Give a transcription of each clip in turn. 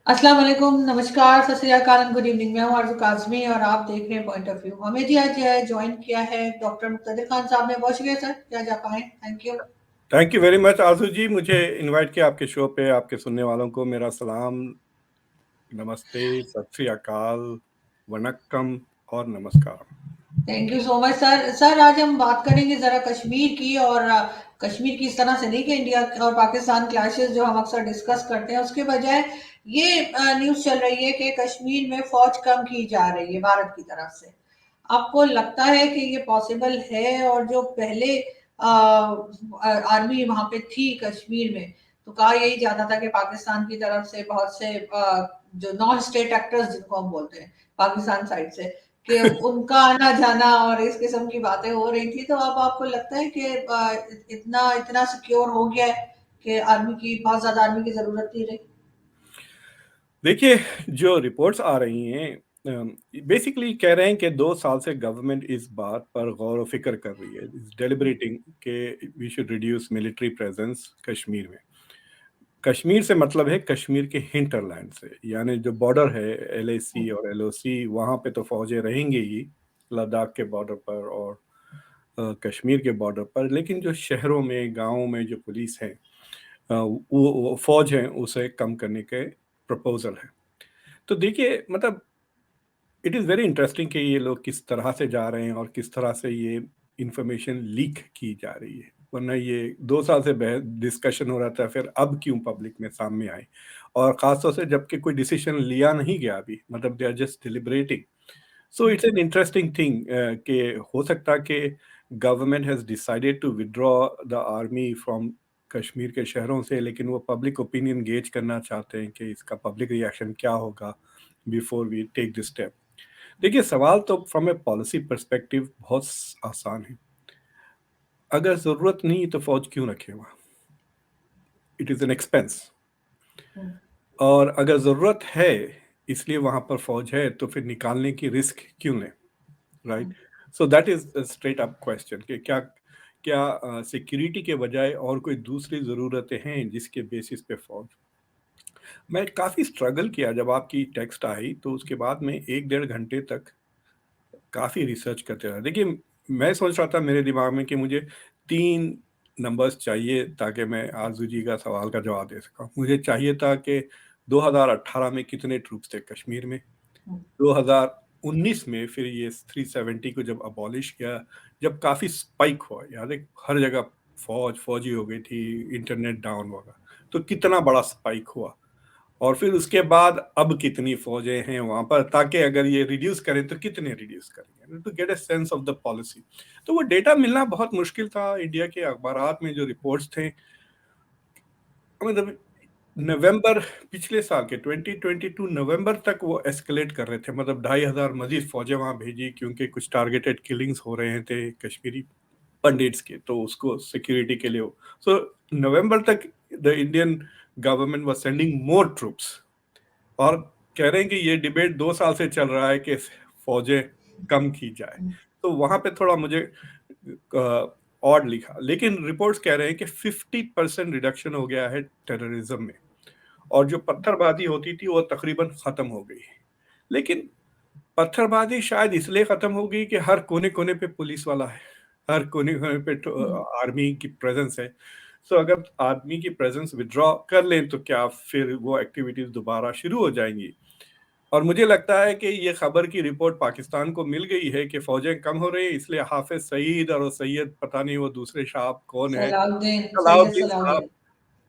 अस्सलाम वालेकुम, नमस्कार, सत श्री अकाल एंड गुड इवनिंग। मैं हूँ आरज़ू काज़मी और आप देख रहे हैं पॉइंट ऑफ व्यू। हमें जी आज जॉइन किया है डॉक्टर मुक़्तदिर खान साहब ने। बहुत शुक्रिया सर कि आज आप आए। Thank you. Thank you very much आजू जी, मुझे इनवाइट किया आपके शो पे। आपके सुनने वालों को मेरा सलाम, नमस्ते, सत श्री अकाल, वनक्कम और नमस्कार। Thank you so much sir. Sir आज हम बात करेंगे ज़रा कश्मीर की और कश्मीर की इस तरह से नहीं कि इंडिया और पाकिस्तान क्लैशेस जो हम अक्सर डिस्कस करते हैं उसके बजाय ये न्यूज़ चल रही है कि कश्मीर में फ़ौज कम की जा रही है भारत की तरफ से। आपको लगता है कि ये पॉसिबल है? और जो पहले आर्मी वहां पे थी कश्मीर में तो कहा यही जाता था कि पाकिस्तान की तरफ से बहुत से जो नॉन स्टेट एक्टर्स जिनको हम बोलते हैं पाकिस्तान साइड से कि उनका आना जाना और इस किस्म की बातें हो रही थी। तो अब आपको लगता है कि इतना इतना सिक्योर हो गया है कि आर्मी की बहुत ज्यादा आर्मी की जरूरत नहीं रही? देखिए, जो रिपोर्ट्स आ रही हैं बेसिकली कह रहे हैं कि 2 साल से गवर्नमेंट इस बात पर गौर व फिक्र कर रही है, इज डेलिब्रेटिंग कि we should reduce military presence Kashmir में। कश्मीर से मतलब है कश्मीर के हिंटरलैंड से, यानी जो बॉर्डर है एलएसी और एलओसी, वहाँ पे तो फौजें रहेंगी ही, लद्दाख के बॉर्डर पर और कश्मीर के बॉर्डर पर। लेकिन जो शहरों में गांवों में जो पुलिस है, वो फौज है, उसे कम करने के प्रपोजल है। तो देखिए, मतलब इट इज़ वेरी इंटरेस्टिंग कि ये लोग किस तरह से जा रहे हैं और किस तरह से ये इंफॉर्मेशन लीक की जा रही है। वरना ये 2 साल से डिस्कशन हो रहा था, फिर अब क्यों पब्लिक में सामने आए? और ख़ासतौर से जबकि कोई डिसीजन लिया नहीं गया अभी, मतलब they are just deliberating. So it's an interesting thing कि हो सकता है कि government has decided to withdraw the army from Kashmir के शहरों से, लेकिन वो पब्लिक ओपिनियन गेज करना चाहते हैं कि इसका पब्लिक रिएक्शन क्या होगा before we take this step. देखिए, सवाल तो फ्रॉम ए पॉलिसी पर्सपेक्टिव बहुत आसान है। अगर ज़रूरत नहीं है तो फ़ौज क्यों रखे वहाँ? It is an expense. और अगर ज़रूरत है, इसलिए वहाँ पर फ़ौज है, तो फिर निकालने की रिस्क क्यों लें? Right? So that is a straight up question कि क्या क्या सिक्योरिटी के बजाय और कोई दूसरी ज़रूरतें हैं जिसके बेसिस पे फ़ौज। मैं काफ़ी स्ट्रगल किया जब आपकी टेक्स्ट आई, तो उसके बाद में 1 डेढ़ घंटे तक काफ़ी रिसर्च करते रहा। देखिए, मैं सोच रहा था मेरे दिमाग में कि मुझे 3 नंबर्स चाहिए ताकि मैं आरज़ू जी का सवाल का जवाब दे सकूँ। मुझे चाहिए था कि 2018 में कितने ट्रूप्स थे कश्मीर में, 2019 में फिर ये 370 को जब अबॉलिश किया, जब काफ़ी स्पाइक हुआ, याद है? हर जगह फौजी हो गई थी, इंटरनेट डाउन होगा, तो कितना बड़ा स्पाइक हुआ। और फिर उसके बाद अब कितनी फौजें हैं वहां पर, ताकि अगर ये रिड्यूस करें तो कितने रिड्यूस करेंगे, to get a sense of the policy. तो वो डेटा मिलना बहुत मुश्किल था। इंडिया के अखबारात में जो रिपोर्ट्स थे, मतलब नवंबर पिछले साल के 2022 नवंबर तक वो एस्केलेट कर रहे थे, मतलब 2,500 मजीद फौजें वहां भेजी, क्योंकि कुछ टारगेटेड किलिंग्स हो रहे थे कश्मीरी पंडित्स के, तो उसको सिक्योरिटी के लिए हो। सो नवंबर तक the Indian government was sending more troops. और कह रहे हैं कि ये डिबेट 2 साल से चल रहा है कि फौजें कम की जाए। तो वहां पे थोड़ा मुझे ऑड लिखा, लेकिन रिपोर्ट्स कह रहे हैं कि 50% रिडक्शन हो गया है टेररिज्म में, और जो पत्थरबाजी होती थी वो तकरीबन खत्म हो गई। लेकिन पत्थरबाजी शायद इसलिए खत्म हो गई कि हर कोने कोने पे पुलिस वाला है, हर कोने कोने पे आर्मी की प्रेजेंस है। सो अगर आर्मी की प्रेजेंस विड्रॉ कर लें तो क्या फिर वो एक्टिविटीज दोबारा शुरू हो जाएंगी? और मुझे लगता है कि ये खबर की रिपोर्ट पाकिस्तान को मिल गई है कि फौजें कम हो रही हैं, इसलिए हाफिज सईद और वो सैयद, पता नहीं वो दूसरे साहब कौन है, सलाउद्दीन, सैयद सलाउद्दीन साहब, सलाउद्दीन।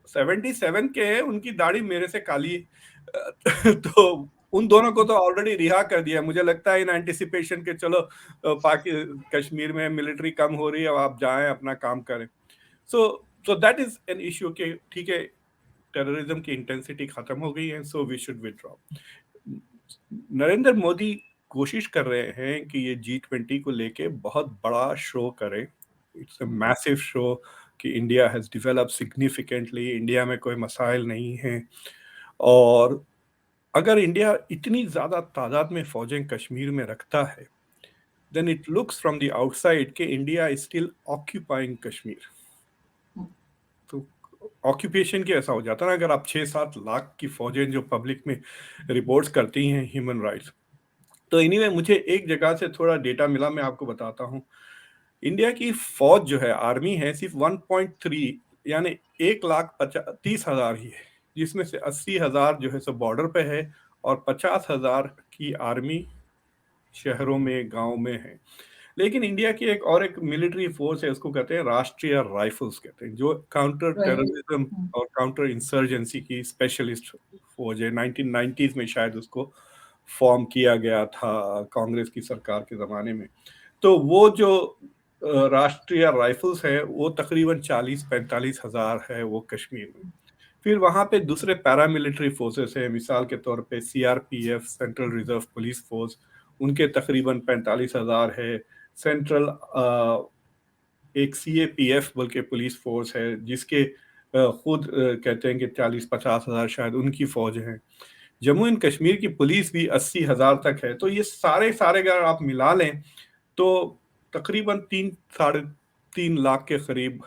77 के हैं, उनकी दाढ़ी मेरे से काली है। तो उन दोनों को तो ऑलरेडी रिहा कर दिया। मुझे लगता है इन एंटिसिपेशन के, चलो पाकि कश्मीर में मिलिट्री कम हो रही है, अब आप जाएं अपना काम करें। So so that is an issue कि ठीक है, टेररिज्म की इंटेंसिटी खत्म हो गई है, so we should withdraw. Narendra Modi कोशिश कर रहे हैं कि ये G20 को लेके बहुत बड़ा शो करें। इट्स अ मैसिव शो कि India has developed significantly, India में कोई मसाइल नहीं है। और अगर इंडिया इतनी ज्यादा तादाद में फौजें कश्मीर में रखता है, then it looks from the outside कि India is still occupying Kashmir. तो ऑक्यूपेशन की ऐसा हो जाता है ना, अगर आप 6-7 लाख की फौजें जो पब्लिक में रिपोर्ट्स करती हैं ह्यूमन राइट्स। तो एनीवे मुझे एक जगह से थोड़ा डेटा मिला, मैं आपको बताता हूँ। इंडिया की फौज जो है, आर्मी है, सिर्फ 1.3 यानी 1,30,000 ही है, जिसमें से 80,000 जो है सब बॉर्डर पे है और 50,000 की आर्मी शहरों में, गांव में है। लेकिन इंडिया की एक मिलिट्री फोर्स है, उसको कहते हैं राष्ट्रीय राइफल्स कहते हैं, जो काउंटर राइट। टेररिज्म और काउंटर इंसर्जेंसी की स्पेशलिस्ट फौज है। 1990s में शायद उसको फॉर्म किया गया था कांग्रेस की सरकार के ज़माने में। तो वो जो राष्ट्रीय राइफल्स है वो तकरीबन 40-45 हज़ार है वो कश्मीर में। फिर वहाँ पे दूसरे पैरामिलिट्री फोर्सेस है, मिसाल के तौर पे CRPF, central reserve police force, उनके तकरीबन 45,000 है। सेंट्रल एक सीएपीएफ बल्कि पुलिस फोर्स है, जिसके खुद कहते हैं कि 40-50 हज़ार शायद उनकी फौज है। जम्मू एंड कश्मीर की पुलिस भी 80,000 तक है। तो ये सारे सारे अगर आप मिला लें तो तकरीबन 3-3.5 लाख के करीब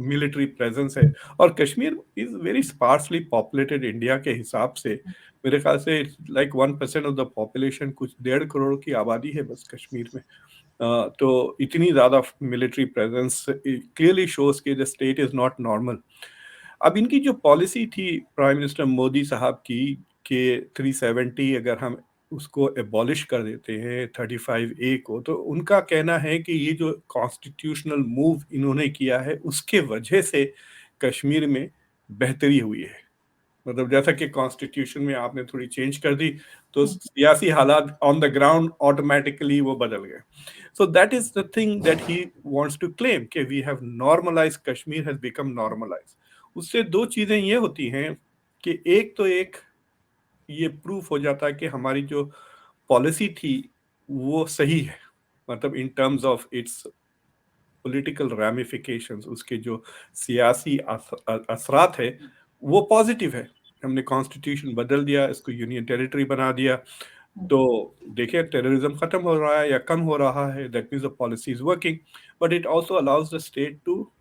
मिलिट्री प्रेजेंस है। और Kashmir is very sparsely populated India के हिसाब से। मेरे ख्याल से लाइक 1% ऑफ द पॉपुलेशन, कुछ 1.5 करोड़ की आबादी है बस कश्मीर में। तो इतनी ज़्यादा मिलिट्री प्रेजेंस क्लियरली शोज कि the state is not normal. अब इनकी जो पॉलिसी थी प्राइम मिनिस्टर मोदी साहब की कि 370 अगर हम उसको एबॉलिश कर देते हैं 35A को, तो उनका कहना है कि ये जो कॉन्स्टिट्यूशनल मूव इन्होंने किया है उसके वजह से कश्मीर में बेहतरी हुई है। मतलब जैसा कि कॉन्स्टिट्यूशन में आपने थोड़ी चेंज कर दी तो सियासी हालात ऑन द ग्राउंड ऑटोमेटिकली वो बदल गए। So that is the thing that he wants to claim कि we have normalize, Kashmir has become normalize. उससे दो चीजें ये होती हैं कि एक तो एक ये प्रूफ हो जाता है कि हमारी जो पॉलिसी थी वो सही है, मतलब in terms of its political ramifications, उसके जो सियासी असरात है वो पॉजिटिव है। हमने कॉन्स्टिट्यूशन बदल दिया, इसको यूनियन टेरिटरी बना दिया, तो देखिए टेररिज्म खत्म हो रहा है या कम हो रहा है, that means the policy is working. But it also allows the state to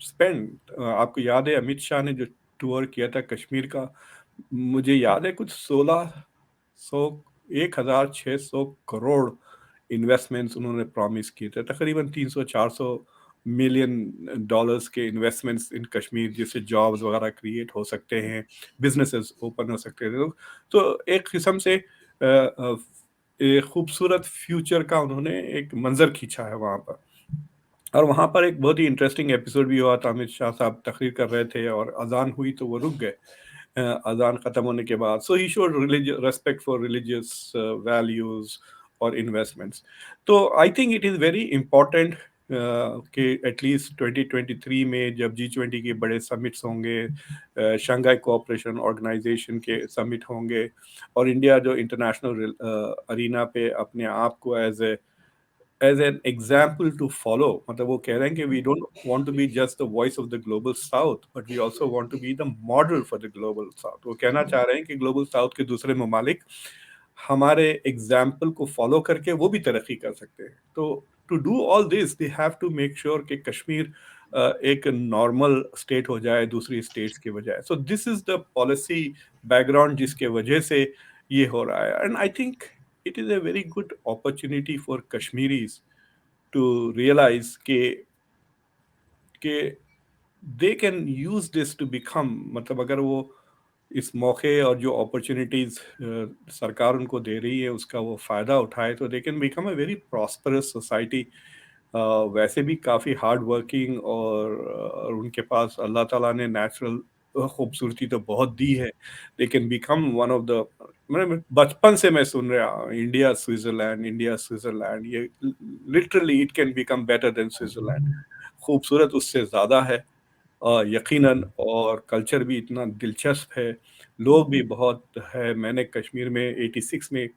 spend. आपको याद है अमित शाह ने जो टूर किया था कश्मीर का, मुझे याद है कुछ 1,600 करोड़ इन्वेस्टमेंट्स उन्होंने प्रॉमिस किए थे, तकरीबन 300-400 मिलियन डॉलर्स के इन्वेस्टमेंट्स इन कश्मीर, जिससे जॉब्स वगैरह क्रिएट हो सकते हैं, बिजनेसेस ओपन हो सकते हैं। तो एक किस्म से एक खूबसूरत फ्यूचर का उन्होंने एक मंजर खींचा है वहाँ पर। और वहाँ पर एक बहुत ही इंटरेस्टिंग एपिसोड भी हुआ था। अमित शाह साहब तकरीर कर रहे थे और अजान हुई तो वो रुक गए अजान खत्म होने के बाद। So he should respect for religious values और इन्वेस्टमेंट्स। तो I think it is very important कि एटलीस्ट 2023 में जब G20 के बड़े समिट्स होंगे, शंघाई कोऑपरेशन ऑर्गेनाइजेशन के समिट होंगे, और इंडिया जो इंटरनेशनल अरीना पे अपने आप को as an example to follow, मतलब वो कह रहे हैं कि we don't want to be just the voice of the global south but we also want to be the model for the global south. वो कहना चाह रहे हैं कि ग्लोबल साउथ के दूसरे ममालिक हमारे एग्जाम्पल को फॉलो करके वो भी तरक्की कर सकते हैं। तो to do all this they have to make sure कि कश्मीर एक नॉर्मल स्टेट हो जाए दूसरी स्टेट्स के बजाय। So this is the policy background जिसके वजह से ये हो रहा है। And I think it is a very good opportunity for Kashmiris to realize कि they can use this to become, मतलब अगर वो इस मौके और जो अपॉर्चुनिटीज सरकार उनको दे रही है उसका वो फायदा उठाए तो they can become a very prosperous society. वैसे भी काफ़ी हार्ड वर्किंग और उनके पास अल्लाह ताला ने नेचुरल खूबसूरती तो बहुत दी है। They can become one of the, मैं बचपन से मैं सुन रहा हूँ इंडिया स्विट्जरलैंड, इंडिया स्विट्जरलैंड, ये literally it can become better than Switzerland. खूबसूरत उससे ज़्यादा है यकीनन, और कल्चर भी इतना दिलचस्प है, लोग भी बहुत है। मैंने कश्मीर में 86 में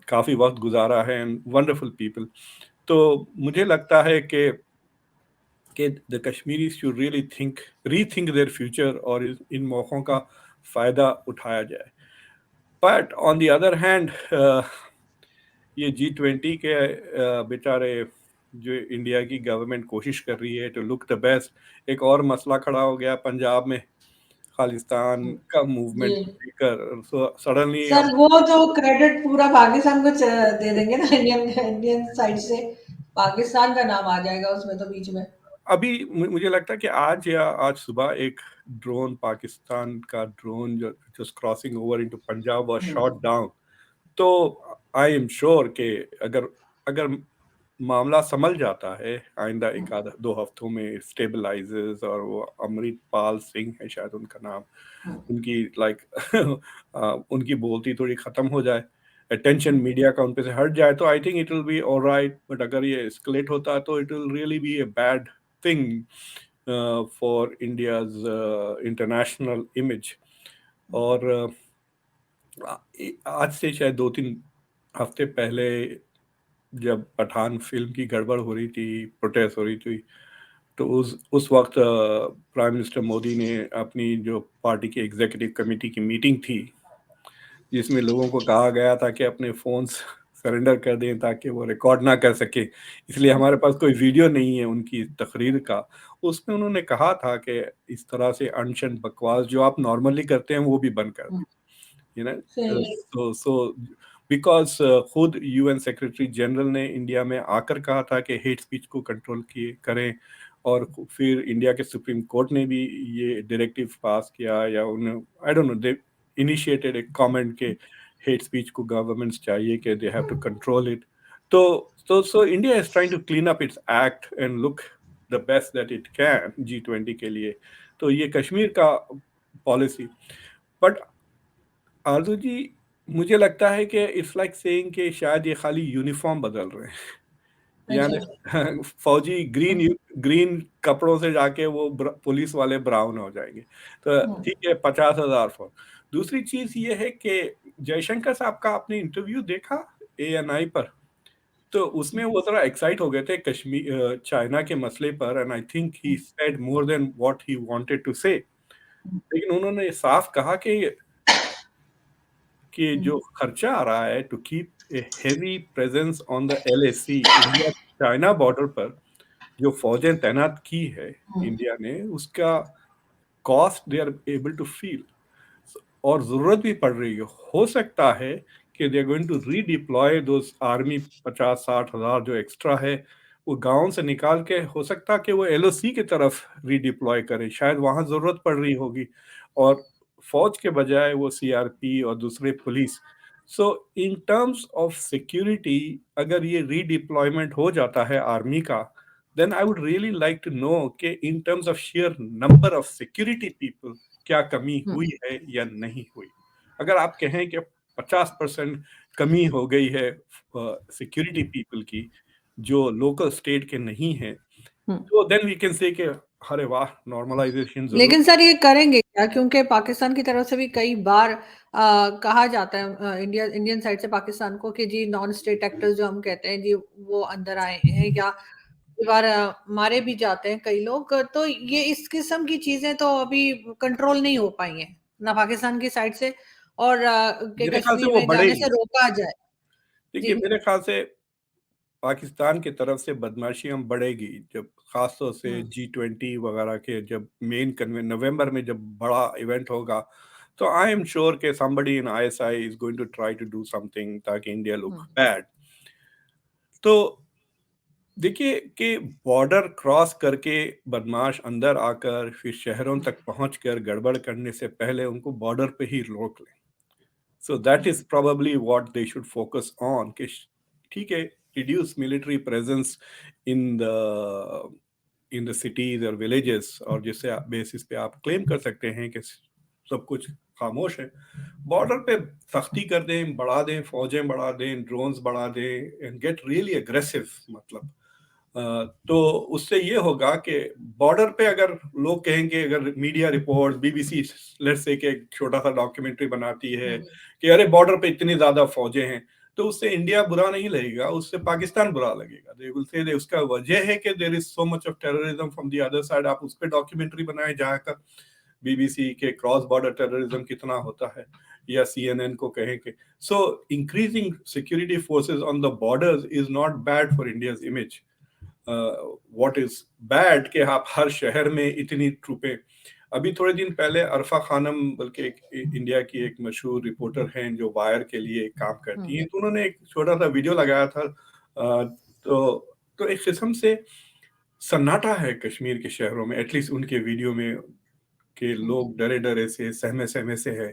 काफ़ी वक्त गुजारा है एंड वंडरफुल पीपल। तो मुझे लगता है कि the Kashmiri should really rethink their future और इन मौक़ों का फ़ायदा उठाया जाए। But on the other hand ये G20 के बेचारे जो इंडिया की गवर्नमेंट कोशिश कर रही है टू लुक द बेस्ट। एक और मसला खड़ा हो गया पंजाब में, खालिस्तान का मूवमेंट जी को लेकर। सो सडनली सर, अब वो तो क्रेडिट पूरा पाकिस्तान को दे देंगे ना, इंडियन इंडियन साइड से पाकिस्तान का नाम आ जाएगा उसमें तो बीच में। अभी मुझे लगता है कि आज या आज सुबह एक ड्रोन, पाकिस्तान का ड्रोन जो just crossing over into Punjab was shot down. तो आई एम श्योर कि अगर अगर मामला संभल जाता है आइंदा एक आधा 2 हफ्तों में, स्टेबलाइजेस, और वो अमृतपाल सिंह है शायद उनका नाम, उनकी लाइक उनकी बोलती थोड़ी खत्म हो जाए, अटेंशन मीडिया का उन पे से हट जाए, तो I think it will be alright. But अगर ये एस्केलेट होता है तो it will really be a bad thing for India's international image. और आज से शायद 2-3 हफ्ते पहले जब पठान फिल्म की गड़बड़ हो रही थी, प्रोटेस्ट हो रही थी, तो उस वक्त प्राइम मिनिस्टर मोदी ने अपनी जो पार्टी की एग्जीक्यूटिव कमेटी की मीटिंग थी, जिसमें लोगों को कहा गया था कि अपने फोन्स सरेंडर कर दें ताकि वो रिकॉर्ड ना कर सके, इसलिए हमारे पास कोई वीडियो नहीं है उनकी तकरीर का। उसमें उन्होंने कहा था कि इस तरह से अनशन बकवास जो आप नॉर्मली करते हैं वो भी बंद कर दें, यू नो। सही। सो बिकॉज खुद यूएन सेक्रेटरी जनरल ने इंडिया में आकर कहा था कि हेट स्पीच को कंट्रोल किए करें, और फिर इंडिया के सुप्रीम कोर्ट ने भी ये डायरेक्टिव पास किया, या उन्हें I don't know, they initiated एक कमेंट के हेट स्पीच को गवर्नमेंट्स चाहिए कि they have to control it. तो India is trying to clean up its act and look the best that it can G20 के लिए। तो ये कश्मीर का पॉलिसी। बट आरजू जी, मुझे लगता है कि इट्स लाइक सेइंग कि शायद ये खाली यूनिफॉर्म बदल रहे हैं, अच्छा। यानी फौजी ग्रीन ग्रीन कपड़ों से जाके वो पुलिस वाले ब्राउन हो जाएंगे। तो ठीक है, 50,000 फौज। दूसरी चीज ये है कि जयशंकर साहब का आपने इंटरव्यू देखा ANI पर, तो उसमें वो जरा एक्साइट हो गए थे कश्मीर चाइना के मसले पर, and I think he said more than what he wanted to say. लेकिन उन्होंने साफ कहा कि जो खर्चा आ रहा है to keep a heavy presence on the LAC India China border पर, जो फौजें तैनात की है इंडिया ने, उसका cost they are able to feel, और जरूरत भी पड़ रही हो सकता है कि they are going to redeploy those army 50-60 हज़ार जो एक्स्ट्रा है, वो गांव से निकाल के हो सकता कि वो LOC की तरफ रीडिप्लॉय करे, शायद वहां जरूरत पड़ रही होगी, और फौज के बजाय वो CRP और दूसरे police. So in terms of security, अगर ये रीडिप्लॉयमेंट हो जाता है आर्मी का, then I would really like to know कि in terms of sheer number of security people क्या कमी हुई है या नहीं हुई। अगर आप कहें कि 50% कमी हो गई है सिक्योरिटी पीपल की जो लोकल स्टेट के नहीं है, तो देन वी कैन से कि अरे वाह, नॉर्मलाइजेशन जरूर। लेकिन सर ये करेंगे क्या? क्योंकि पाकिस्तान की तरफ से भी कई बार कहा जाता है इंडियन साइड से पाकिस्तान को कि जी नॉन स्टेट एक्टर्स जो हम कहते हैं जी वो अंदर आए हैं, या कई बार मारे भी जाते हैं कई लोग। तो ये इस किस्म की चीजें तो अभी कंट्रोल नहीं हो पाई हैं ना पाकिस्तान की साइड से, और के मेरे ख्याल से कश्मीर वो में जाने बढ़ेगी। से रोका जाए। देखिए, जी। मेरे ख्याल से पाकिस्तान की तरफ से बदमाशियां बढ़ेगी जब खासतौर से G20 वगैरह के जब मेन कन्वेंशन नवंबर में जब बड़ा इवेंट होगा, तो आई एम श्योर कि somebody in ISI is going to try to do something ताकि इंडिया लुक बैड। तो देखिए कि बॉर्डर क्रॉस करके बदमाश अंदर आकर फिर शहरों तक पहुंचकर गड़बड़ करने से पहले उनको बॉर्डर पे ही रोक लें। So that is probably what they should focus on कि ठीक है, reduce military presence in the cities और villages, और जिससे बेसिस पे आप क्लेम कर सकते हैं कि सब कुछ खामोश है। बॉर्डर पे सख्ती कर दें, बढ़ा दें, फौजें बढ़ा दें, ड्रोन्स बढ़ा दें, एंड गेट रियली अग्रेसिव। मतलब तो उससे ये होगा कि बॉर्डर पे अगर लोग कहेंगे, अगर media report BBC let's say कि एक छोटा सा डॉक्यूमेंट्री बनाती है कि अरे बॉर्डर पे इतनी ज्यादा फौजें हैं, तो उससे इंडिया बुरा नहीं लगेगा, उससे पाकिस्तान बुरा लगेगा। दे विल से उसका वजह है कि there is so much of terrorism from the other side. आप उस पर डॉक्यूमेंट्री बनाए जाकर BBC के क्रॉस बॉर्डर टेररिज्म कितना होता है, या CNN को कहें कि सो increasing security forces on the borders is not bad for India's image. What is bad कि आप हर शहर में इतनी ट्रूपें। अभी थोड़े दिन पहले अरफा खानम बल्कि एक इंडिया की एक मशहूर रिपोर्टर हैं जो वायर के लिए काम करती हैं, तो उन्होंने एक छोटा सा वीडियो लगाया था। तो एक किस्म से सन्नाटा है कश्मीर के शहरों में, एटलीस्ट उनके वीडियो में, कि लोग डरे डरे से सहमे सहमे से है।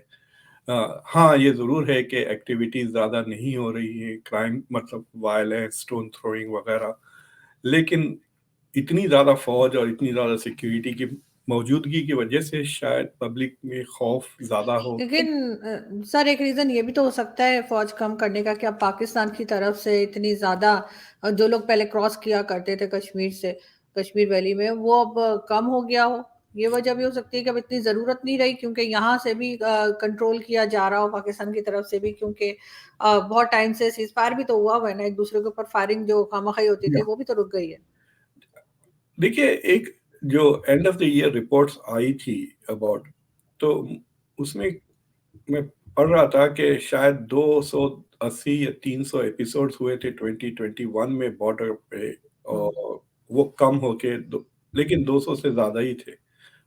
हाँ, ये जरूर है कि एक्टिविटीज ज्यादा नहीं हो रही है, क्राइम मतलब वायलेंस, स्टोन थ्रोइंग वगैरह, लेकिन इतनी ज्यादा फौज और इतनी ज्यादा सिक्योरिटी की मौजूदगी की वजह से शायद पब्लिक में खौफ ज्यादा हो। लेकिन सर एक रीजन ये भी तो हो सकता है फौज कम करने का कि अब पाकिस्तान की तरफ से इतनी ज्यादा जो लोग पहले क्रॉस किया करते थे कश्मीर से, कश्मीर वैली में, वो अब कम हो गया हो। ये वजह भी हो सकती है कि अब इतनी जरूरत नहीं रही, क्योंकि यहाँ से भी कंट्रोल किया जा रहा हो पाकिस्तान की तरफ से भी, क्योंकि बहुत टाइम से सीज फायर भी तो हुआ है ना, एक दूसरे के ऊपर फायरिंग जो खामखाई होती थी वो भी तो रुक गई है। देखिए, एक जो end of the year reports आई थी अबाउट, तो उसमें मैं पढ़ रहा था कि शायद 280 या 300 एपिसोड्स हुए थे 2021 में बॉर्डर पे, और वो कम होके लेकिन 200 से ज्यादा ही थे,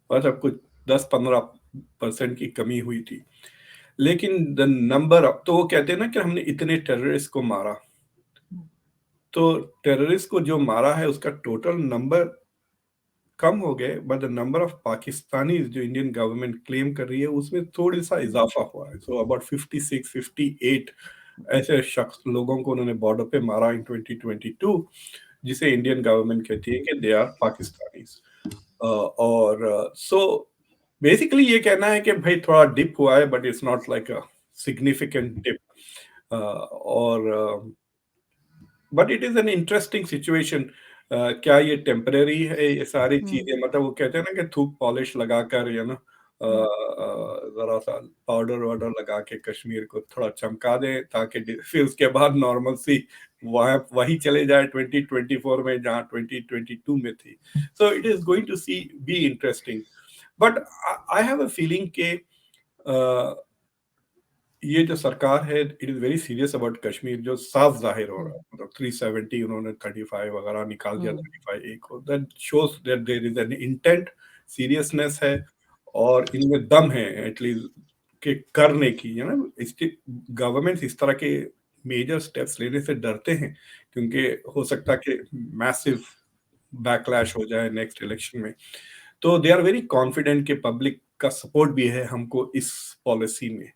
बस अब कुछ 10-15% की कमी हुई थी। लेकिन द नंबर, अब तो वो कहते हैं ना कि हमने इतने टेररिस्ट को मारा, तो टेररिस्ट को जो मारा है उसका टोटल नंबर कम हो गए, but the number of Pakistani जो इंडियन गवर्नमेंट क्लेम कर रही है उसमें थोड़ी सा इजाफा हुआ है। सो अबाउट 56 58 ऐसे शख्स लोगों को उन्होंने बॉर्डर पे मारा इन 2022, जिसे इंडियन गवर्नमेंट कहती है कि दे आर पाकिस्तानी। और सो बेसिकली ये कहना है कि भाई थोड़ा डिप हुआ है, but it's not like a significant dip. और but it is an interesting situation. क्या ये टेम्परेरी है ये सारी चीजें, मतलब वो कहते हैं ना कि थूक पॉलिश लगाकर, या ना जरा सा पाउडर वाउडर लगा के कश्मीर को थोड़ा चमका दें, ताकि फिर उसके बाद नॉर्मल सी वही चले जाए 2024 में जहाँ 2022 में थी। So it is going to see be interesting, but I have a feeling के ये जो सरकार है it is very serious about Kashmir, जो साफ जाहिर हो रहा है, मतलब 370 उन्होंने 35 वगैरह निकाल दिया, 35 एक हो, that shows that there is an intent, seriousness है, और इनमें दम है एटलीस्ट के करने की, है ना। इसके गवर्नमेंट इस तरह के मेजर स्टेप्स लेने से डरते हैं, क्योंकि हो सकता है कि मैसिव बैकलैश हो जाए नेक्स्ट इलेक्शन में। तो दे आर वेरी कॉन्फिडेंट कि पब्लिक का सपोर्ट भी है हमको इस पॉलिसी में,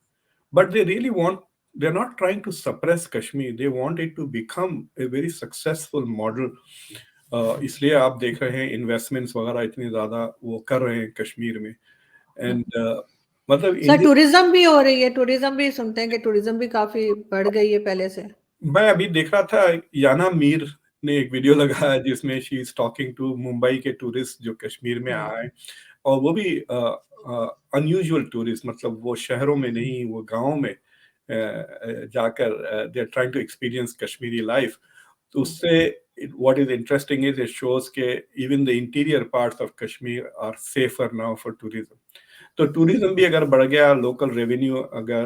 but they really want, they're not trying to suppress Kashmir, they want it to become a very successful model. इसलिए आप देख रहे हैं इन्वेस्टमेंट्स वगैरह इतनी ज्यादा वो कर रहे हैं कश्मीर में, एंड मतलब सर इंडिया। टूरिज्म भी हो रही है, टूरिज्म भी सुनते हैं कि टूरिज्म भी काफी बढ़ गई है पहले से। मैं अभी देख रहा था, याना मीर ने एक वीडियो लगाया जिसमें she is talking to Mumbai के टूरिस्ट जो कश्मीर में आए, और वो भी अनयूजुअल टूरिस्ट, मतलब वो शहरों में नहीं, वो गाँव में जाकर they are trying to experience Kashmiri life. तो उससे what is interesting is it shows के even the interior parts of Kashmir are safer now for tourism. तो टूरिज्म भी अगर बढ़ गया, लोकल रेवेन्यू अगर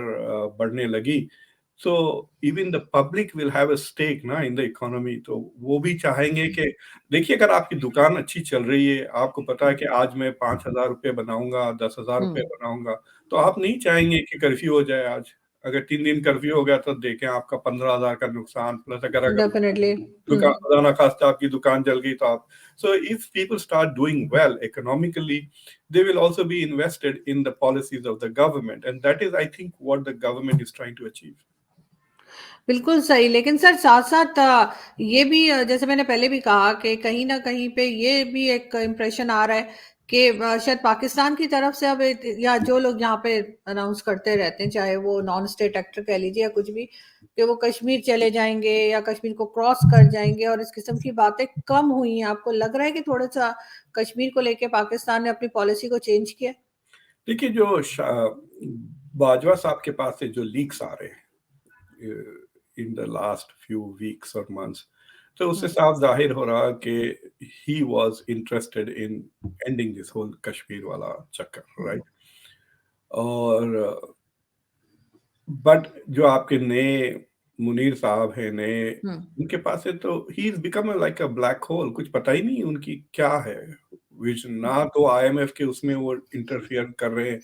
बढ़ने लगी, so even the public will have a stake ना इन द इकोनॉमी। तो वो भी चाहेंगे कि देखिए, अगर आपकी दुकान अच्छी चल रही है, आपको पता है कि आज मैं 5,000 रुपये बनाऊंगा, 10,000 रुपये बनाऊंगा, तो आप नहीं चाहेंगे कि कर्फ्यू हो जाए आज। अगर 3 दिन कर्फ्यू हो गया तो देखें आपका 15,000 का नुकसान, प्लस अगर अगर डेफिनेटली। दुकान खुदा ना खास्ता आपकी दुकान जल गई तो आप, so if people start doing well economically, they will also be invested in the policies of the government, and that is I think what the government is trying to achieve. बिल्कुल सही, लेकिन सर साथ साथ ये भी जैसे मैंने पहले भी कहा कि कहीं ना कहीं पे ये भी एक इम्प्रेशन आ रहा है कि शायद पाकिस्तान की तरफ से अब या जो लोग यहाँ पे अनाउंस करते रहते हैं, चाहे वो नॉन स्टेट एक्टर कह लीजिए या कुछ भी, कि वो कश्मीर चले जाएंगे या कश्मीर को क्रॉस कर जाएंगे, और इस किस्म की बातें कम हुई हैं। आपको लग रहा है कि थोड़ा सा कश्मीर को लेके पाकिस्तान ने अपनी पॉलिसी को चेंज किया? देखिए, जो बाजवा साहब के पास से जो लीक्स आ रहे हैं in the last few weeks और मंथ्स, तो उससे साफ जाहिर हो रहा कि he was interested in ending this whole Kashmir वाला चक्कर, राइट। और बट जो आपके नए मुनीर साहब है नए, हम्म उनके पास है तो he is become like a black hole, कुछ पता ही नहीं उनकी क्या है विजन। ना तो आईएमएफ के उसमें वो इंटरफियर कर रहे हैं,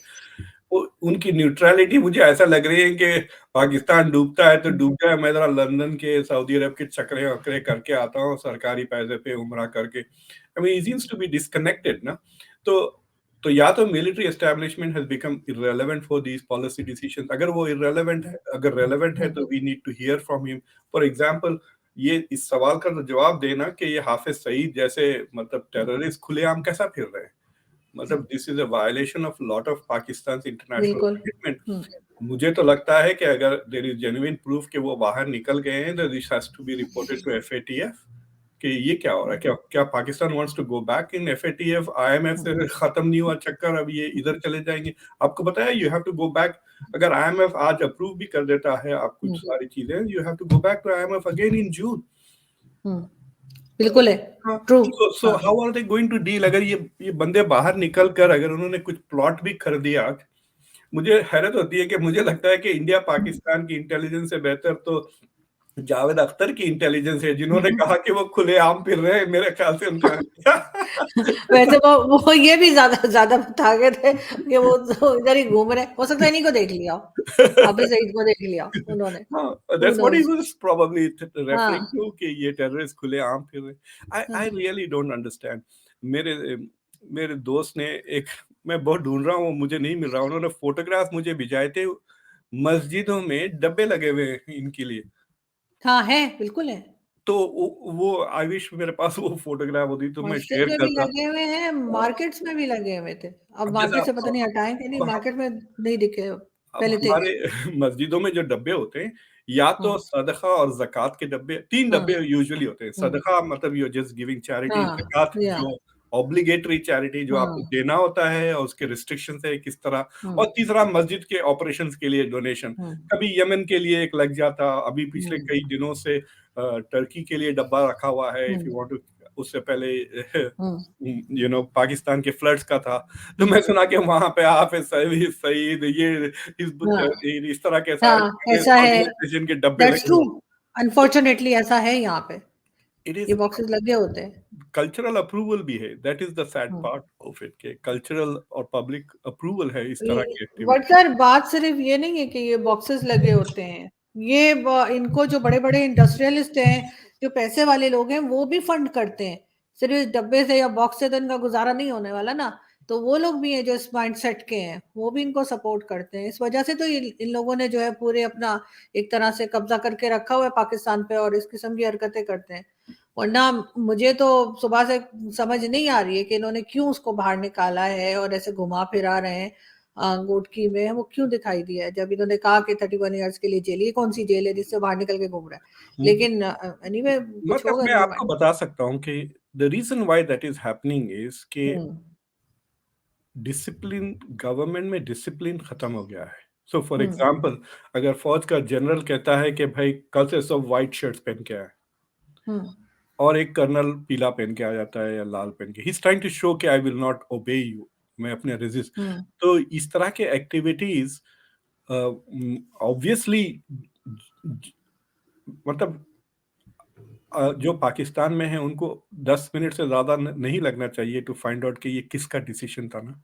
वो उनकी न्यूट्रलिटी मुझे ऐसा लग रही है कि पाकिस्तान डूबता है तो डूब जाए, मैं जरा लंदन के सऊदी अरब के चक्रे वक्रे करके आता हूँ सरकारी पैसे पे उम्रा करके। I mean he seems to be disconnected ना। तो या तो military establishment has become irrelevant for these policy decisions. अगर वो इररेलेवेंट है, अगर रेलेवेंट है, हम्म तो we need to hear from him. For example, ये इस सवाल का तो जवाब देना कि ये हाफिज सईद जैसे मतलब टेररिस्ट खुलेआम कैसा फिर रहे हैं। मतलब this is a violation of lot of Pakistan international बिल्कुल। कमिटमेंट। हम्म मुझे तो लगता है कि अगर देयर इज जेन्युइन प्रूफ कि वो बाहर निकल गए हैं, तो this has to be reported to FATF कि ये क्या हो रहा है। क्या क्या Pakistan wants to go back in FATF? IMF hmm से खत्म नहीं हुआ चक्कर, अब ये इधर चले जाएंगे। आपको पता है you have to go back. अगर आईएमएफ आज अप्रूव भी कर देता है आप कुछ हम्म सारी चीजें, you have to go back to IMF again in June. Hmm, बिल्कुल है। हाँ, ट्रू। सो हाँ how are they going to deal? अगर ये बंदे बाहर निकल कर अगर उन्होंने कुछ प्लॉट भी कर दिया, मुझे हैरत होती है कि मुझे लगता है कि इंडिया पाकिस्तान की इंटेलिजेंस से बेहतर तो जावेद अख्तर की इंटेलिजेंस है, जिन्होंने कहा कि वो खुलेआम फिर रहे हैं। मेरे ख्याल से उनका वैसे वो ये भी ज्यादा ज्यादा बता गए थे कि वो तो इधर ही घूम रहे, हो सकता है इन्हीं को देख लिया हो, हाफिज सईद को देख लिया उन्होंने। हाँ, हु that's what he knows. was probably referring हाँ to कि ये टेररिस्ट खुलेआम फिर रहे हैं। I हाँ really don't understand। मेरे मेरे दोस्त ने एक, मैं बहुत ढूंढ रहा हूँ, वो मुझे नहीं मिल रहा, उन्होंने फोटोग्राफ मुझे भिजाए थे, मस्जिदों में डब्बे लगे हुए हैं इनके लिए। हाँ, है, बिल्कुल है। तो वो आई विश मेरे पास वो फोटोग्राफ होती तो मैं मस्जिद शेयर में भी करता। लगे हुए हैं, मार्केट्स में भी लगे हुए थे। अब अब जैसा मार्केट से पता नहीं हटाए कि नहीं, अब मार्केट में नहीं दिखे, अब पहले थे। हमारे मस्जिदों में जो डब्बे होते हैं, या तो हुँ, सदका और ज़कात के डब्बे, 3 हुँ, डब्बे यूजुअली होते हैं। हुँ, सदका मतलब you are just giving charity, हाँ, ज़कात या जो ऑब्लिगेटरी चैरिटी जो आपको हुँ, देना होता है और उसके रिस्ट्रिक्शंस है किस तरह, हुँ, और तीसरा मस्जिद के ऑपरेशंस के लिए डोनेशन। हुँ, कभी यमन के लिए एक लग जाता, अभी पिछले हुँ, कई दिनों से टर्की के लिए डब्बा रखा हुआ है if you hmm, want to. उससे पहले हुँ, पाकिस्तान के फ्लड्स का था, तो हुँ, मैं सुना कि वहां पे हाफिज सईद ये हाँ, इस तरह के सारे हाँ, ऐसा है। ऑर्गेनाइजेशन के डब्बे दैट्स लगे ट्रू। हुए। तो अनफॉर्चुनेटली ऐसा है यहाँ पे, इट ये इज बॉक्सेस लगे होते हैं। कल्चरल अप्रूवल भी है, that is the sad hmm. Part of it, कि कल्चरल और पब्लिक अप्रूवल है इस तरह की बट एक्टिविटी। सर बात सिर्फ ये नहीं है कि ये बॉक्सेस लगे होते हैं, ये इनको जो बड़े बड़े इंडस्ट्रियलिस्ट हैं, जो पैसे वाले लोग हैं, वो भी फंड करते हैं। सिर्फ इस डब्बे से या बॉक्स से तो इनका गुजारा नहीं होने वाला ना। तो वो लोग भी हैं जो इस माइंडसेट के हैं, वो भी इनको सपोर्ट करते हैं। इस वजह से तो इन लोगों ने जो है पूरे अपना एक तरह से कब्जा करके रखा हुआ है पाकिस्तान पे, और इस किस्म की हरकतें करते हैं। वरना मुझे तो सुबह से समझ नहीं आ रही है कि इन्होंने क्यों उसको बाहर निकाला है और ऐसे घुमा फिरा रहे हैं। गोटकी में वो क्यों दिखाई दिया है, जब इन्होंने कहा कि 31 इयर्स के लिए जेल, ये कौन सी जेल है जिससे बाहर निकल के घूम रहा है। लेकिन एनीवे कुछ मतलब होगा, मैं नेवर आपको माइंड। बता सकता हूँ कि the reason why that is happening is कि हम्म डिसिप्लिन, गवर्नमेंट में डिसिप्लिन खत्म हो गया है। सो फॉर हम्म एग्जांपल, अगर फौज का जनरल कहता है कि भाई कल से सब व्हाइट शर्ट्स पहन के आए, हम्म और एक कर्नल पीला पहन के आ जाता है या लाल पहन के, he is trying to show कि I will not obey you, मैं अपने रेजिस्ट। हम्म तो इस तरह के एक्टिविटीज ऑब्वियसली, मतलब जो पाकिस्तान में है उनको 10 मिनट से ज्यादा नहीं लगना चाहिए टू फाइंड आउट कि ये किसका डिसीजन था ना,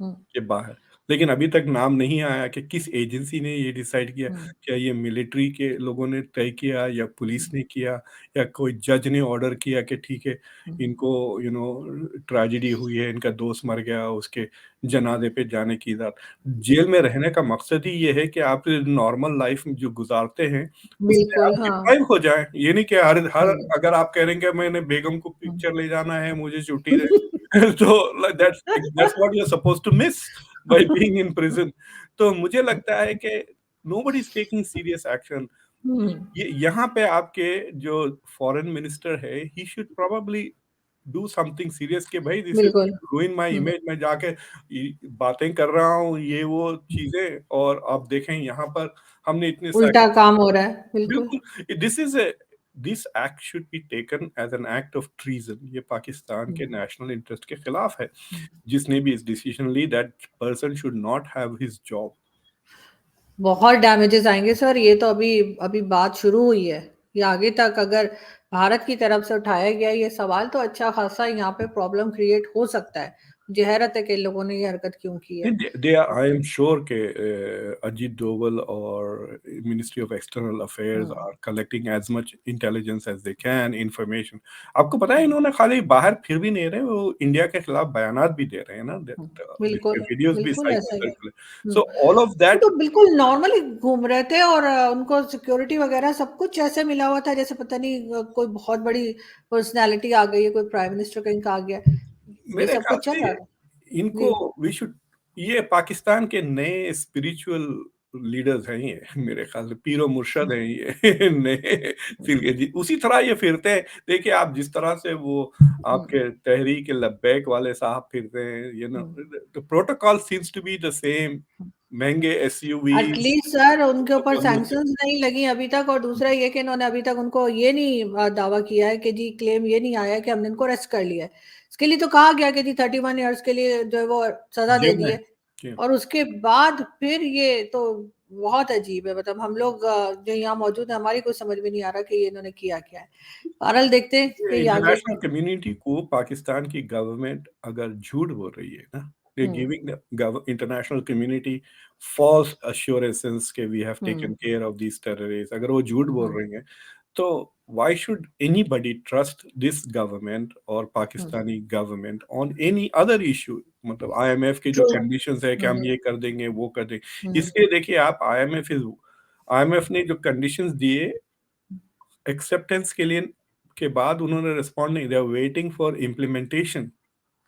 हम्म के बाहर। लेकिन अभी तक नाम नहीं आया कि किस एजेंसी ने ये डिसाइड किया। हम्म क्या ये मिलिट्री के लोगों ने तय किया, या पुलिस ने किया, या कोई जज ने ऑर्डर किया कि ठीक है हम्म इनको ट्रेजेडी हुई है, इनका दोस्त मर गया, उसके जनाजे पे जाने की इजाजत। जेल में रहने का मकसद ही ये है कि आप नॉर्मल लाइफ जो गुजारते हैं उससे बिल्कुल आप हाँ। डिप्राइव हो जाएं। ये नहीं कि हर हर हम्म अगर आप कह रहे हैं कि मैंने बेगम को हम्म पिक्चर ले जाना है, मुझे छुट्टी दे, तो that's what you are supposed to miss by being in prison. तो मुझे लगता है कि nobody is taking serious action. Hmm, ये यहाँ पे आपके जो फॉरेन मिनिस्टर है, he should probably do something serious कि भाई दिस इज बिल्कुल। Ruin my hmm, image. मैं जाके बातें कर रहा हूँ ये वो चीजें, और आप देखें यहाँ पर हमने इतने उल्टा काम हो रहा है, बिल्कुल। बिल्कुल, this act should be taken as an act of treason. ये पाकिस्तान के हम्म, नेशनल इंटरेस्ट के खिलाफ है। हम्म, जिसने भी इस डिसीजन ली, that person should not have his job. बहुत डैमेजेस आएंगे सर। ये तो अभी अभी बात शुरू हुई है। ये आगे तक अगर भारत की तरफ से उठाया गया ये सवाल तो अच्छा खासा यहाँ पे प्रॉब्लम क्रिएट हो सकता है। मुझे हैरत है कि इन लोगों ने ये हरकत क्यों की है। दे आई एम श्योर के अजीत डोवल और ministry of external affairs hmm are collecting as much intelligence as they can information. आपको पता है इन्होंने खाली बाहर फिर भी नहीं रहे, वो इंडिया के खिलाफ बयानात भी दे रहे हैं ना, जिसके बिल्कुल वीडियोस भी बिल्कुल ऐसा ही है। सर्कुलेट। सो ऑल ऑफ वो दैट। तो बिल्कुल नॉर्मली घूम रहे थे और उनको सिक्योरिटी वगैरह सब कुछ ऐसे मिला हुआ था जैसे पता नहीं कोई बहुत बड़ी पर्सनालिटी आ गई है, कोई प्राइम मिनिस्टर कहीं का आ गया। ये मेरे सब ख्याल कुछ चल से रहा था। इनको जी। वी शुड, ये पाकिस्तान के नए स्पिरिचुअल लीडर्स हैं ये, मेरे ख्याल से पीरो मुर्शद हैं ये नए फिर जी उसी तरह ये फिरते हैं। देखिए आप जिस तरह से वो हम्म आपके तहरीक लब्बैक वाले साहब फिरते हैं, you know, hmm the protocol seems to be the same. महंगे एसयूवीज। एटलीस्ट सर उनके ऊपर सैंक्शंस नहीं लगी अभी तक। और दूसरा ये कि इन्होंने अभी तक उनको ये नहीं दावा किया है कि जी क्लेम ये नहीं आया है कि हमने इनको अरेस्ट कर लिया है। इसके लिए तो कहा गया कि जी 31 ईयर्स के लिए जो है वो सजा दे जेल दी में। है। जी। और उसके बाद फिर ये तो बहुत अजीब है। मतलब हम लोग जो यहाँ मौजूद है हमारी कुछ समझ में नहीं आ रहा कि ये इन्होंने किया क्या है। बहरहाल देखते हैं कि ये आगे। इंटरनेशनल कम्युनिटी को पाकिस्तान की गवर्नमेंट अगर झूठ बोल रही है ना, they hmm giving the international community false assurances के we have taken hmm care of these terrorist, अगर वो झूठ बोल हम्म रही हैं तो why should anybody trust this government और hmm Pakistani government on any other issue? मतलब आईएमएफ के जो ट्रू। कंडीशंस है कि हम ये कर देंगे वो कर देंगे, हम्म इसलिए देखिए आप आईएमएफ ने जो कंडीशंस दिए एक्सेप्टेंस के लिए के बाद उन्होंने रिस्पॉन्ड नहीं, they are waiting for implementation.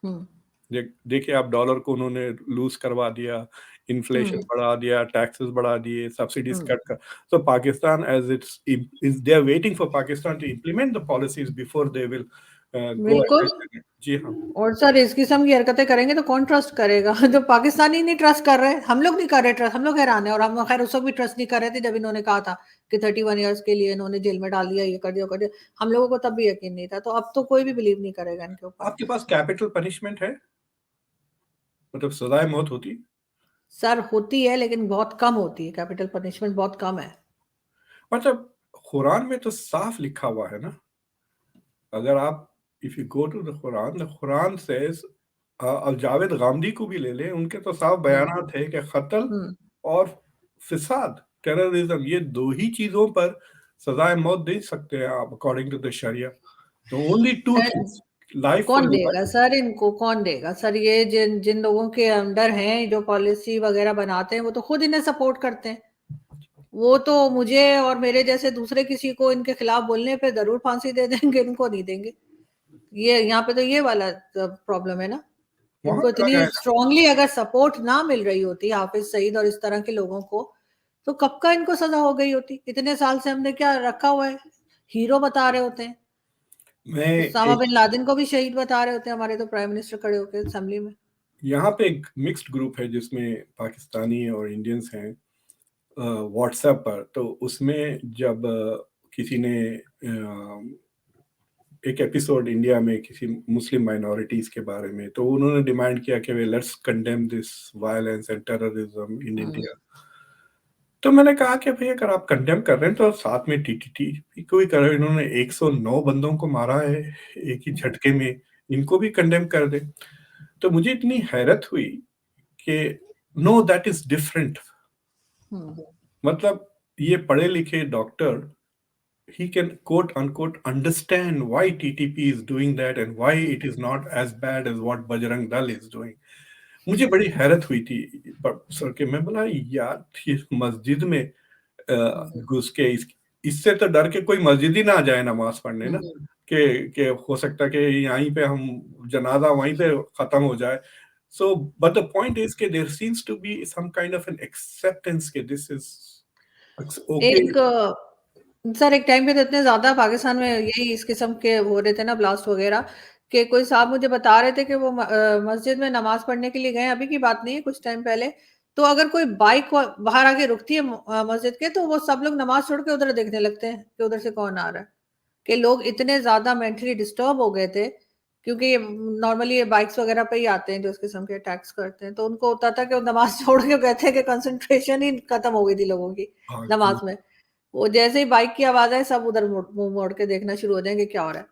Hmm देखिए आप डॉलर को उन्होंने लूज करवा दिया, इन्फ्लेशन हम्म बढ़ा दिया, टैक्सेस बढ़ा दिए, सब्सिडीज हम्म कट कर। तो Pakistan as it's is they are waiting for Pakistan to implement the policies before they will go बिल्कुल। अहेड। जी हाँ। और सर इस किस्म की हरकतें करेंगे तो कौन ट्रस्ट करेगा? जो पाकिस्तानी नहीं ट्रस्ट कर रहे, हम लोग नहीं कर रहे ट्रस्ट। हम लोग हैरान है। और हम खैर उस वक्त भी ट्रस्ट नहीं कर रहे थे जब इन्होंने कहा था कि 31 ईयर्स के लिए इन्होंने जेल में डाल दिया, ये कर दिया कर दिया। हम लोगों को तब भी यकीन नहीं था। तो अब तो कोई भी बिलीव नहीं करेगा इनके ऊपर। आपके पास कैपिटल पनिशमेंट है, मतलब सजाए मौत होती? सर होती है लेकिन बहुत कम होती है। कैपिटल पनिशमेंट बहुत कम है। मतलब कुरान में तो साफ लिखा हुआ है ना, अगर आप if you go to the Quran says, अब जावेद गामदी को भी ले लें, उनके तो साफ हम्म बयानात है कि कत्ल हम्म और फिसाद, टेररिज्म, ये दो ही चीजों पर सजाए मौत दे सकते हैं आप अकॉर्डिंग टू द शरिया। तो only two things, life for कौन देगा लाइफ। सर इनको? कौन देगा सर? ये जिन जिन लोगों के अंडर हैं जो पॉलिसी वगैरह बनाते हैं वो तो खुद इन्हें सपोर्ट करते हैं। वो तो मुझे और मेरे जैसे दूसरे किसी को इनके खिलाफ बोलने पे जरूर फांसी दे देंगे, इनको नहीं देंगे। ये यहाँ पे तो ये वाला प्रॉब्लम है ना। वहां इनको चला इतनी जाएगा। स्ट्रांगली अगर सपोर्ट ना मिल रही होती हाफिज सईद और इस तरह के लोगों को तो कब का इनको सजा हो गई होती। इतने साल से हमने क्या रखा हुआ है? हीरो बता रहे होते हैं। मैं उसामा एक बिन लादेन को भी शहीद बता रहे होते हैं हमारे तो प्राइम मिनिस्टर खड़े होकर असेंबली में। यहाँ पे एक मिक्स्ड ग्रुप है जिसमें पाकिस्तानी और इंडियंस हैं व्हाट्सएप पर। तो उसमें जब किसी ने एक एपिसोड इंडिया में किसी मुस्लिम माइनॉरिटीज के बारे में, तो उन्होंने डिमांड किया कि वे let's condemn this violence and terrorism in hmm India. तो मैंने कहा कि भाई अगर आप कंडेम कर रहे हैं तो साथ में टीटीटी भी कोई करे, इन्होंने 109 बंदों को मारा है एक ही झटके में, इनको भी कंडेम कर दे। तो मुझे इतनी हैरत हुई कि नो दैट इज डिफरेंट। हम्म मतलब ये पढ़े लिखे doctor, he can quote unquote understand why TTP is doing that and why it is not as bad as what Bajrang Dal is doing। मुझे बड़ी हैरत हुई थी सर के, मैं बोला यार ये मस्जिद में घुस के इससे तो डर के कोई मस्जिद ही ना जाए नमाज पढ़ने ना, हम्म कि हो सकता है कि यहीं पे हम जनाजा वहीं पे खत्म हो जाए। So but the point is कि there seems to be some kind of an acceptance कि दिस इज ओके। एक सर एक टाइम पे तो इतने ज्यादा पाकिस्तान में यही इस किस्म के हो रहे थे ना ब्लास्ट वगैरह कि कोई साहब मुझे बता रहे थे कि वो मस्जिद में नमाज पढ़ने के लिए गए। अभी की बात नहीं है, कुछ टाइम पहले। तो अगर कोई बाइक बाहर आके रुकती है मस्जिद के तो वो सब लोग नमाज छोड़ के उधर देखने लगते हैं कि उधर से कौन आ रहा है। कि लोग इतने ज्यादा मेंटली डिस्टर्ब हो गए थे क्योंकि नॉर्मली ये बाइक्स वगैरह पे ही आते हैं जो इस किस्म के अटैक्स करते हैं, तो उनको होता था कि वो नमाज छोड़ के कहते हैं कि कंसंट्रेशन ही खत्म हो गई थी लोगों की हाँ, नमाज जी। में। वो जैसे ही बाइक की आवाज आए सब उधर मुंह मोड़ के देखना शुरू हो जाएंगे क्या हो रहा है।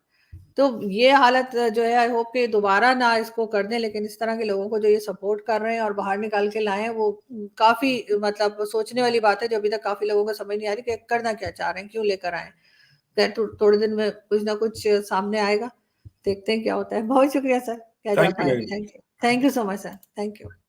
तो ये हालत जो है, आई होप कि दोबारा ना इसको कर दें, लेकिन इस तरह के लोगों को जो ये सपोर्ट कर रहे हैं और बाहर निकाल के लाए हैं, वो काफी मतलब सोचने वाली बात है, जो अभी तक काफी लोगों को समझ नहीं आ रही कि करना क्या चाह रहे हैं, क्यों लेकर आए। खैर थोड़े दिन में कुछ ना कुछ सामने आएगा, देखते हैं क्या होता है। बहुत शुक्रिया सर, क्या थैंक जवाब यू आया। Very much. Thank you so much sir, thank you.